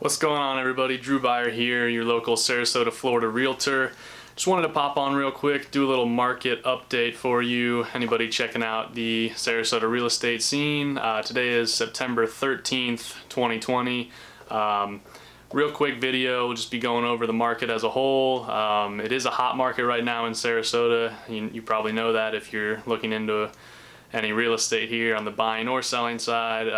What's going on, everybody? Drew Beyer here, your local Sarasota, Florida realtor. Just wanted to pop on real quick, do a little market update for you. Anybody checking out the Sarasota real estate scene? Today is September 13th, 2020. Real quick video, we'll just be going over the market as a whole. It is a hot market right now in Sarasota. You probably know that if you're looking into any real estate here on the buying or selling side.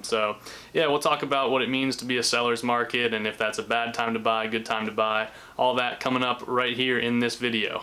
So yeah, we'll talk about what it means to be a seller's market and if that's a bad time to buy, good time to buy, all that coming up right here in this video.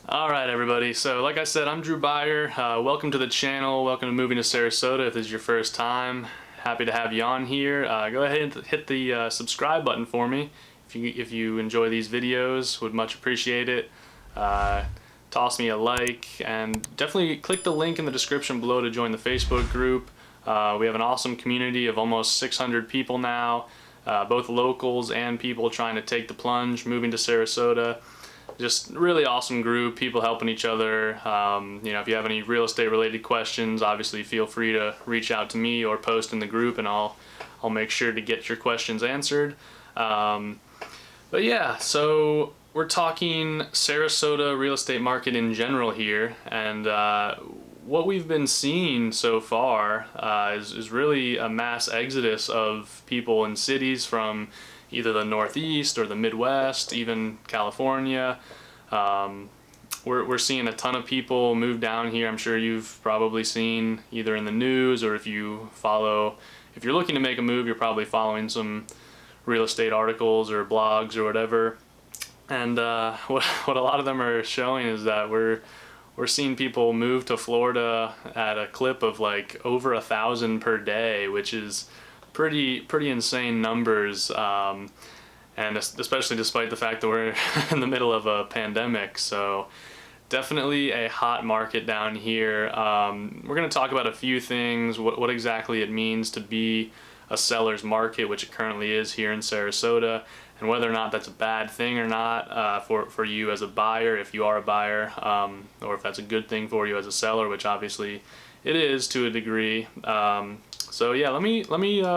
Alright everybody, so like I said, I'm Drew Beyer. Welcome to the channel, welcome to moving to Sarasota. If this is your first time, happy to have you on here. Go ahead and hit the subscribe button for me if you enjoy these videos, would much appreciate it. Toss me a like and definitely click the link in the description below to join the Facebook group. We have an awesome community of almost 600 people now, both locals and people trying to take the plunge, moving to Sarasota. Just really awesome group, people helping each other. You know, if you have any real estate related questions, obviously feel free to reach out to me or post in the group and I'll make sure to get your questions answered. But yeah, so we're talking Sarasota real estate market in general here, and what we've been seeing so far is really a mass exodus of people in cities from either the Northeast or the Midwest, even California. We're seeing a ton of people move down here. I'm sure you've probably seen either in the news or if you're looking to make a move, you're probably following some real estate articles or blogs or whatever. And what a lot of them are showing is that we're seeing people move to Florida at a clip of like over 1,000 per day, which is pretty insane numbers, and especially despite the fact that we're in the middle of a pandemic. So definitely a hot market down here. We're going to talk about a few things, what exactly it means to be a seller's market, which it currently is here in Sarasota, and whether or not that's a bad thing or not for you as a buyer, if you are a buyer, or if that's a good thing for you as a seller, which obviously it is to a degree. So yeah, let me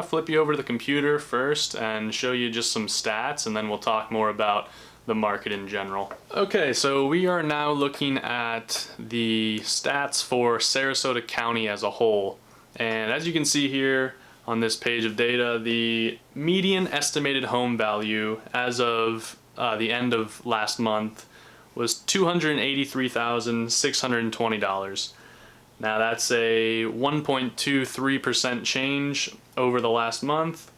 flip you over to the computer first and show you just some stats, and then we'll talk more about the market in general. Okay, so we are now looking at the stats for Sarasota County as a whole. And as you can see here on this page of data, the median estimated home value as of the end of last month was $283,620. Now that's a 1.23% change over the last month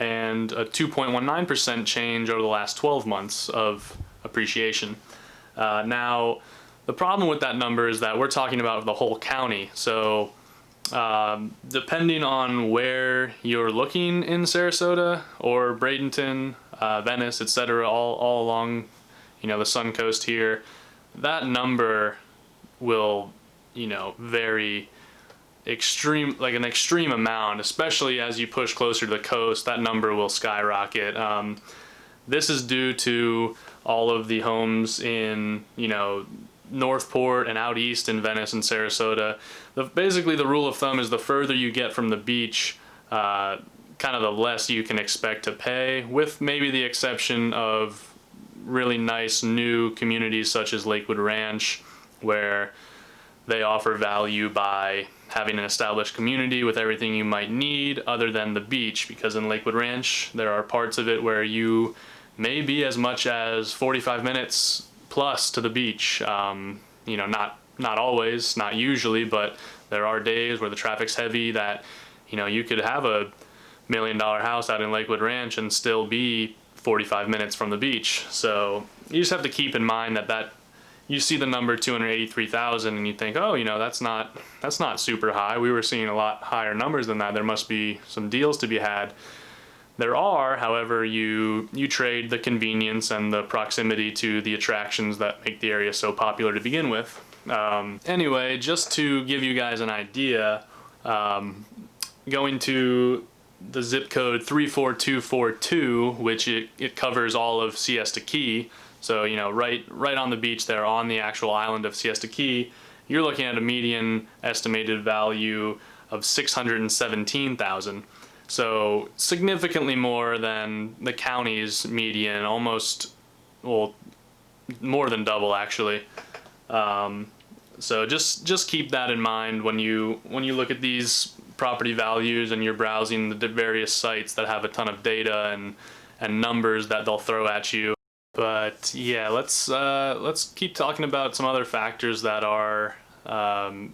and a 2.19% change over the last 12 months of appreciation. Now the problem with that number is that we're talking about the whole county. So depending on where you're looking in Sarasota or Bradenton, Venice, etc., all along, you know, the Sun Coast here, that number will, you know, vary like an extreme amount, especially as you push closer to the coast. That number will skyrocket. This is due to all of the homes in, you know, Northport and out east in Venice and Sarasota. Basically the rule of thumb is the further you get from the beach, kind of the less you can expect to pay, with maybe the exception of really nice new communities such as Lakewood Ranch, where they offer value by having an established community with everything you might need other than the beach, because in Lakewood Ranch there are parts of it where you may be as much as 45 minutes plus to the beach. You know, not always, not usually, but there are days where the traffic's heavy that, you know, you could have a $1 million house out in Lakewood Ranch and still be 45 minutes from the beach. So you just have to keep in mind that you see the number 283,000 and you think, oh, you know, that's not super high. We were seeing a lot higher numbers than that. There must be some deals to be had. There are, however, you trade the convenience and the proximity to the attractions that make the area so popular to begin with. Anyway, just to give you guys an idea, going to the zip code 34242, which it covers all of Siesta Key. So, you know, right on the beach there on the actual island of Siesta Key, you're looking at a median estimated value of $617,000. So significantly more than the county's median, almost, well, more than double actually. So just keep that in mind when you look at these property values and you're browsing the various sites that have a ton of data and numbers that they'll throw at you. But yeah, let's keep talking about some other factors that are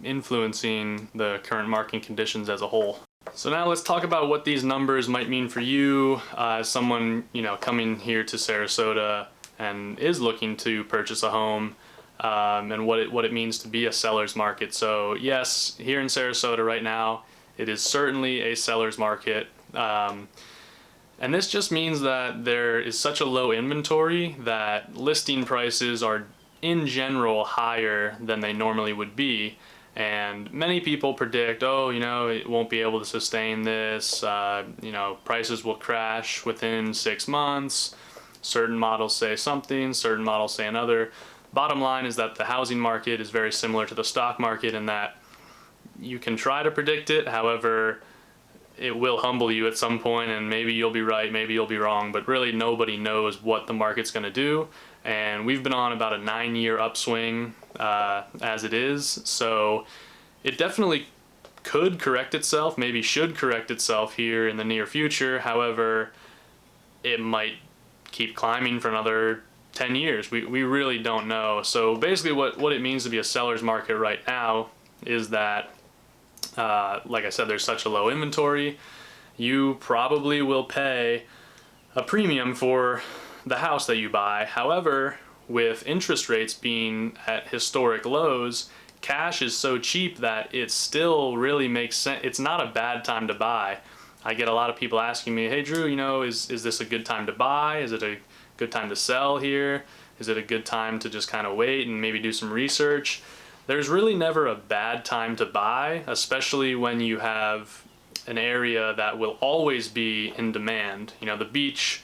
influencing the current market conditions as a whole. So now let's talk about what these numbers might mean for you as someone, you know, coming here to Sarasota and is looking to purchase a home, and what it means to be a seller's market. So yes, here in Sarasota right now, it is certainly a seller's market. And this just means that there is such a low inventory that listing prices are in general higher than they normally would be. And many people predict, oh, you know, it won't be able to sustain this, you know, prices will crash within 6 months. Certain models say something, certain models say another. Bottom line is that the housing market is very similar to the stock market in that you can try to predict it, however, it will humble you at some point, and maybe you'll be right, maybe you'll be wrong, but really nobody knows what the market's going to do. And we've been on about a 9-year upswing as it is, so it definitely could correct itself, maybe should correct itself here in the near future. However, it might keep climbing for another 10 years. We really don't know. So basically what it means to be a seller's market right now is that like I said, there's such a low inventory. You probably will pay a premium for the house that you buy. However, with interest rates being at historic lows, cash is so cheap that it still really makes sense. It's not a bad time to buy. I get a lot of people asking me, hey Drew, you know, is this a good time to buy? Is it a good time to sell here? Is it a good time to just kind of wait and maybe do some research? There's really never a bad time to buy, especially when you have an area that will always be in demand. You know, the beach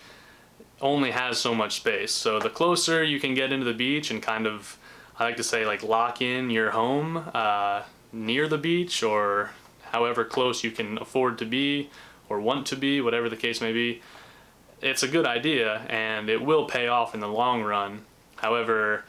only has so much space. So the closer you can get into the beach and kind of, I like to say, like lock in your home near the beach, or however close you can afford to be or want to be, whatever the case may be, it's a good idea and it will pay off in the long run. However,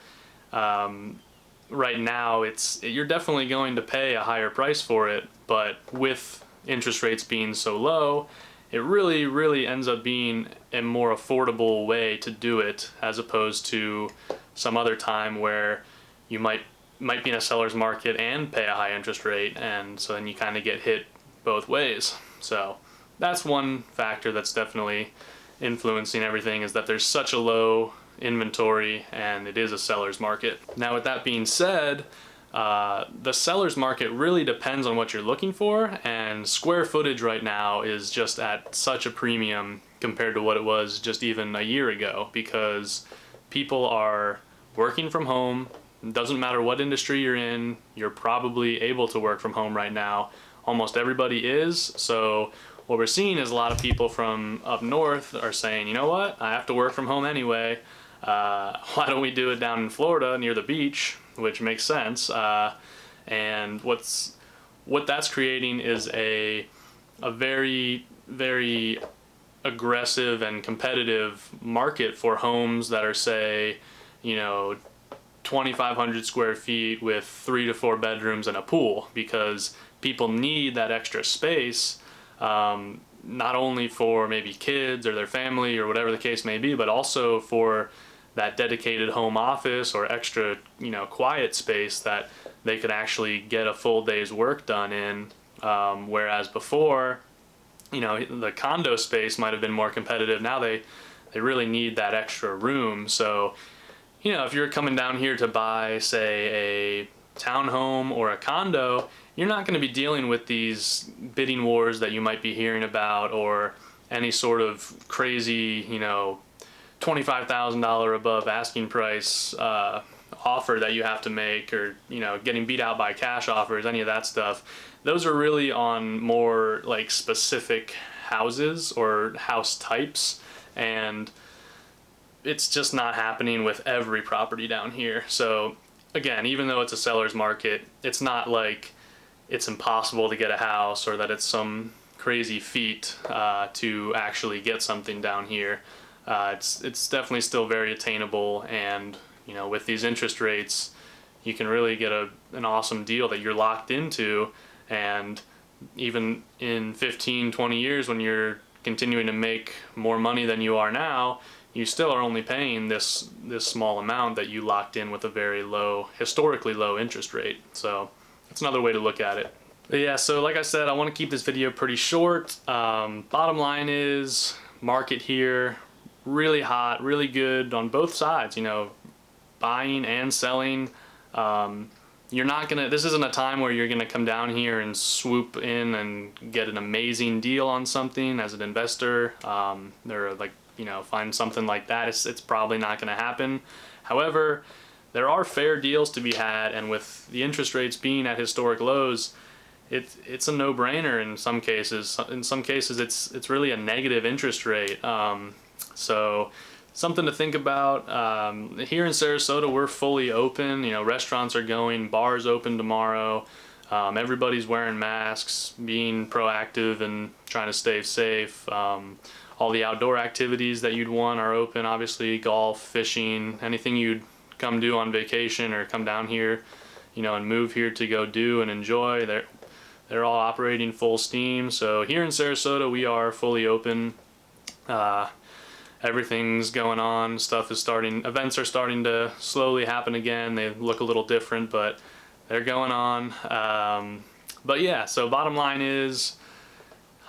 right now you're definitely going to pay a higher price for it, but with interest rates being so low, it really ends up being a more affordable way to do it, as opposed to some other time where you might be in a seller's market and pay a high interest rate, and so then you kind of get hit both ways. So that's one factor that's definitely influencing everything, is that there's such a low inventory and it is a seller's market. Now with that being said, the seller's market really depends on what you're looking for, and square footage right now is just at such a premium compared to what it was just even a year ago, because people are working from home. It doesn't matter what industry you're in, you're probably able to work from home right now. Almost everybody is. So what we're seeing is a lot of people from up north are saying, you know what, I have to work from home anyway. Why don't we do it down in Florida near the beach, which makes sense. And what that's creating is a very aggressive and competitive market for homes that are, say, you know, 2,500 square feet with 3 to 4 bedrooms and a pool, because people need that extra space, not only for maybe kids or their family or whatever the case may be, but also for that dedicated home office or extra, you know, quiet space that they could actually get a full day's work done in. Whereas before, you know, the condo space might have been more competitive. Now they really need that extra room. So, you know, if you're coming down here to buy, say, a townhome or a condo, you're not going to be dealing with these bidding wars that you might be hearing about, or any sort of crazy, you know, $25,000 above asking price offer that you have to make, or, you know, getting beat out by cash offers, any of that stuff. Those are really on more like specific houses or house types, and it's just not happening with every property down here. So again, even though it's a seller's market, it's not like it's impossible to get a house or that it's some crazy feat to actually get something down here. It's definitely still very attainable, and you know, with these interest rates, you can really get an awesome deal that you're locked into. And even in 15-20 years, when you're continuing to make more money than you are now, you still are only paying this small amount that you locked in with a very low, historically low interest rate. So that's another way to look at it. But yeah, so like I said, I want to keep this video pretty short. Bottom line is, market here, really hot, really good on both sides, you know, buying and selling. You're not gonna, this isn't a time where you're gonna come down here and swoop in and get an amazing deal on something as an investor. They're like, you know, find something like that, it's probably not going to happen. However, there are fair deals to be had, and with the interest rates being at historic lows, it's a no-brainer in some cases. In some cases, it's really a negative interest rate. So something to think about. Here in Sarasota, we're fully open. You know, restaurants are going, bars open tomorrow. Everybody's wearing masks, being proactive and trying to stay safe. All the outdoor activities that you'd want are open, obviously, golf, fishing, anything you'd come do on vacation or come down here, you know, and move here to go do and enjoy. They're all operating full steam. So here in Sarasota, we are fully open. Everything's going on, events are starting to slowly happen again. They look a little different, but they're going on. But yeah, so bottom line is,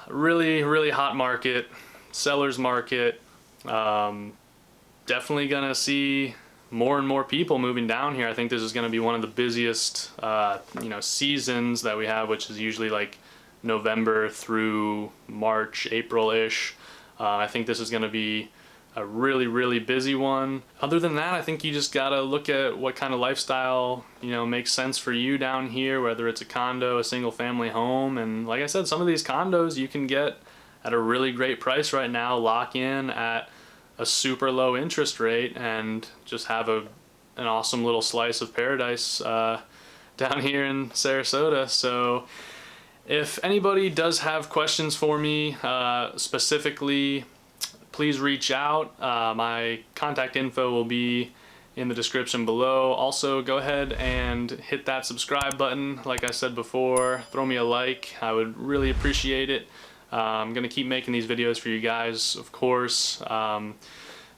really, really hot market. Seller's market. Definitely gonna see more and more people moving down here. I think this is gonna be one of the busiest you know, seasons that we have, which is usually like November through March, April-ish. I think this is gonna be a really, really busy one. Other than that, I think you just gotta look at what kind of lifestyle, you know, makes sense for you down here, whether it's a condo, a single family home. And like I said, some of these condos you can get at a really great price right now, lock in at a super low interest rate, and just have an awesome little slice of paradise down here in Sarasota. So if anybody does have questions for me specifically, please reach out. My contact info will be in the description below. Also, go ahead and hit that subscribe button. Like I said before, throw me a like. I would really appreciate it. I'm gonna keep making these videos for you guys, of course.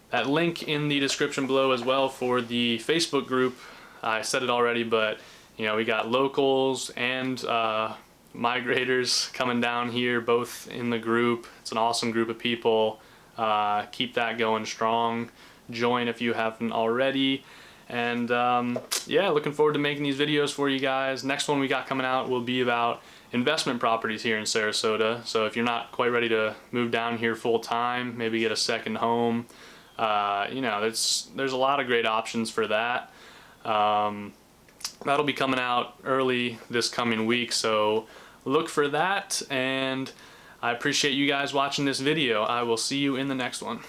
That link in the description below as well for the Facebook group. I said it already, but you know, we got locals and migrators coming down here, both in the group. It's an awesome group of people. Keep that going strong. Join if you haven't already. And yeah, looking forward to making these videos for you guys. Next one we got coming out will be about investment properties here in Sarasota. So if you're not quite ready to move down here full time, maybe get a second home, you know, there's a lot of great options for that. That'll be coming out early this coming week, so look for that. And I appreciate you guys watching this video. I will see you in the next one.